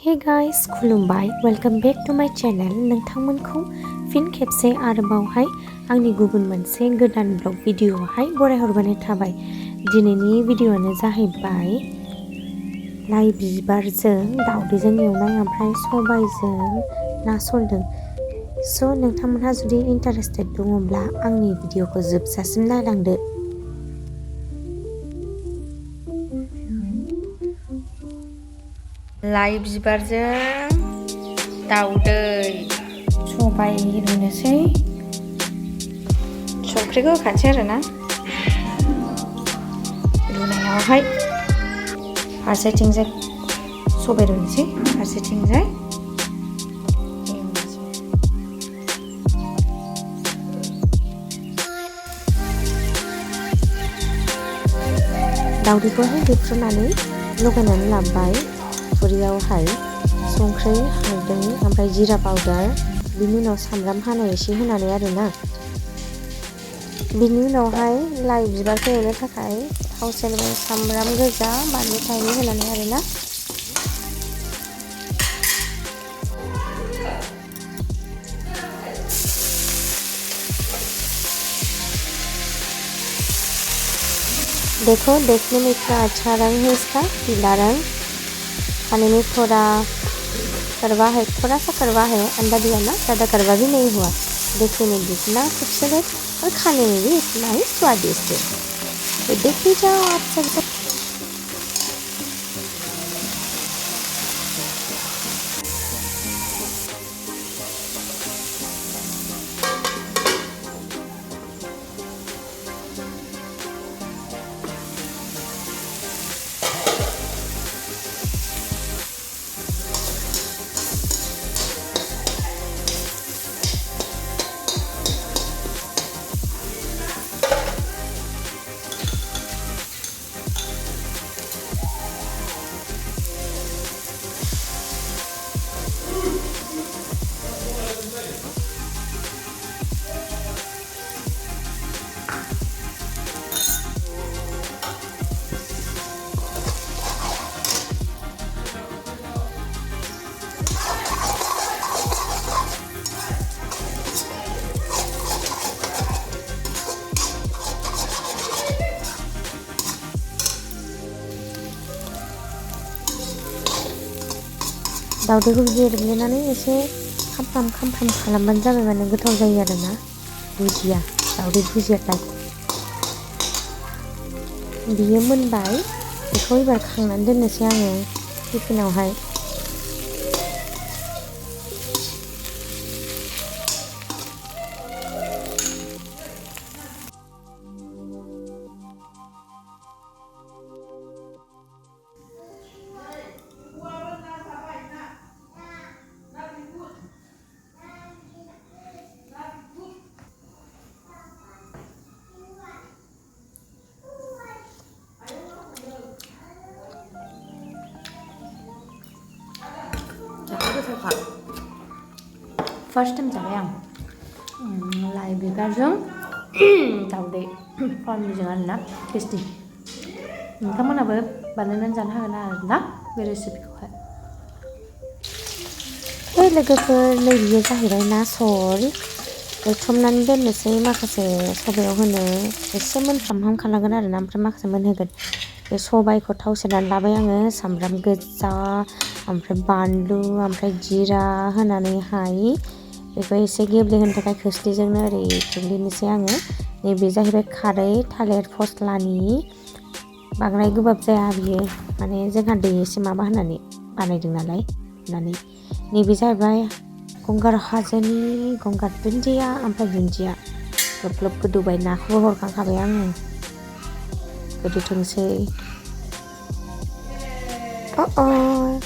Hey guys, खुलुमबाय, welcome back to माय channel. नोंथांमोनखौ फिन खेबसे आरोबावहाय आंनि गुबुन मोनसे गोदान ब्लग भिडिअआवहाय बरायहरबाय थाबाय। दिनैनि भिडिअआनो जाहैबाय लाइ बिबारजों दावदैजों एवनाय ओमफ्राय सबायजों ना सलदों। स' नोंथांमोनहा जुदि इन्टारेस्टेड दङब्ला आंनि भिडिअखौ जोबजासिम नायलांदो। लाइ बिबारजों दाउदै सबाय रुनोसै, संख्रिखौ होखानोसै आरोना रुनायावहाय। फारसेथिंजाय सबाय रुनोसै, फारसेथिंजाय दाउदैखौहाय देफ्रुनानै लगायनानै लाबाय। खुरियावहाय संख्रि, हालदै ओमफ्राय जिरा पाउदार, बिनि उनाव सामब्राम हानाय एसे होनानै आरोना। बिनि उनावहाय लाइ बिबारखौ एवनो थाखाय थाव सेरबाय, सामब्राम गोजा, बानलु थाइनै होनानै आरोना। देखो, देखने में इतना अच्छा रंग है इसका, पीला रंग। खाने में थोड़ा कड़वा है, थोड़ा सा कड़वा है, अंडा दिया ना, ज़्यादा कड़वा भी नहीं हुआ। देखने में भी इतना खूबसूरत और खाने में भी इतना ही स्वादिष्ट है। तो देखिए जाओ आप सब। दाउदैखौ बिदि एरग्लिनानै एसे खामफ्राम खालामबानो जाबाय, माने गोथाव जायो आरोना। भुजिया, दाउदै भुजिया टाइप। बियो मोनबाय, बेखौ एबार खांनानै दोननोसै आङो टिफिनावहाय। फार्स्ट टाइम जाबाय आं लाइ बिबारजों दाउदै फार्मनिजों आरोना, टेस्टि। नोंथांमोनाबो बानायनानै जानो हागोन आरोना बे रेसिपिखौहाय। लोगोफोर, नै बियो जाहैबाय ना सल। एवथ्रमनानै दोननोसै, माखासे सबायाव होनो एसे मोनफ्रामहां खालामगोन आरोना, ओमफ्राय माखासे मोनहोगोन। बे सबायखौ थाव सेरनानै लाबाय आङो, सामब्राम गोजा ओमफ्राय बानलु ओमफ्राय जिरा होनानैहाय बेखौ एसे गेब्लेहोनो थाखाय खोस्लिजोंनो ओरै थुग्लिनोसै आङो। नैबे जाहैबाय खारै, थालिर फस्लानि। बांद्राय गोबाब जाया बियो, माने जोंहा दै एसे माबा होनानै बानायदों नालाय होनानै। नैबे जाहैबाय गंगार हाजोनि गंगार दुन्दिया ओमफ्राय दुन्दिया। ग्लब ग्लब गोदौबाय, नाखौबो हरखांखाबाय आङो, गोदौथोंसै।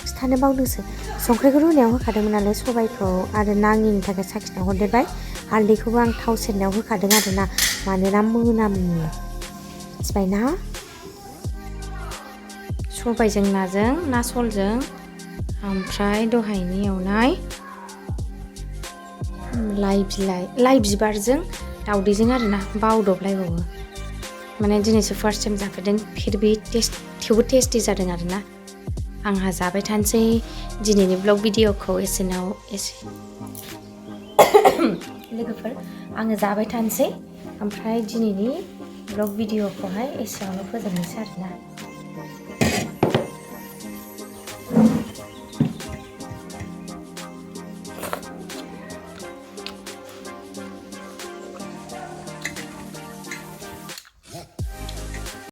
खिथानो बावदोंसो, संख्रिखौ रुनायाव होखादोंमोन नालाय सबायखौ, आरो नाङिनि थाखाय साखिनायाव हरदेरबाय। हालदैखौबो आं थाव सेरनायाव होखादों आरोना, मानोना मोनामो। मिथिबायना? सबायजों नाजों, ना सलजों, ओमफ्राय दहायनि एवनाय लाइ बिबारजों दाउदैजों आरोना, बावदबलायबावो। माने दिनैसो फार्स्ट टाइम जाफेरदों, फिर भी थेवबो टेस्टि जादों आरोना। आंहा जाबाय थानोसै दिनैनि ब्लग भिडिअखौ लोगोफोर आङो जाबाय थानोसै ओमफ्राय दिनैनि ब्लग भिडिअखौहाय एसेयावनो फोजोबनोसै आरोना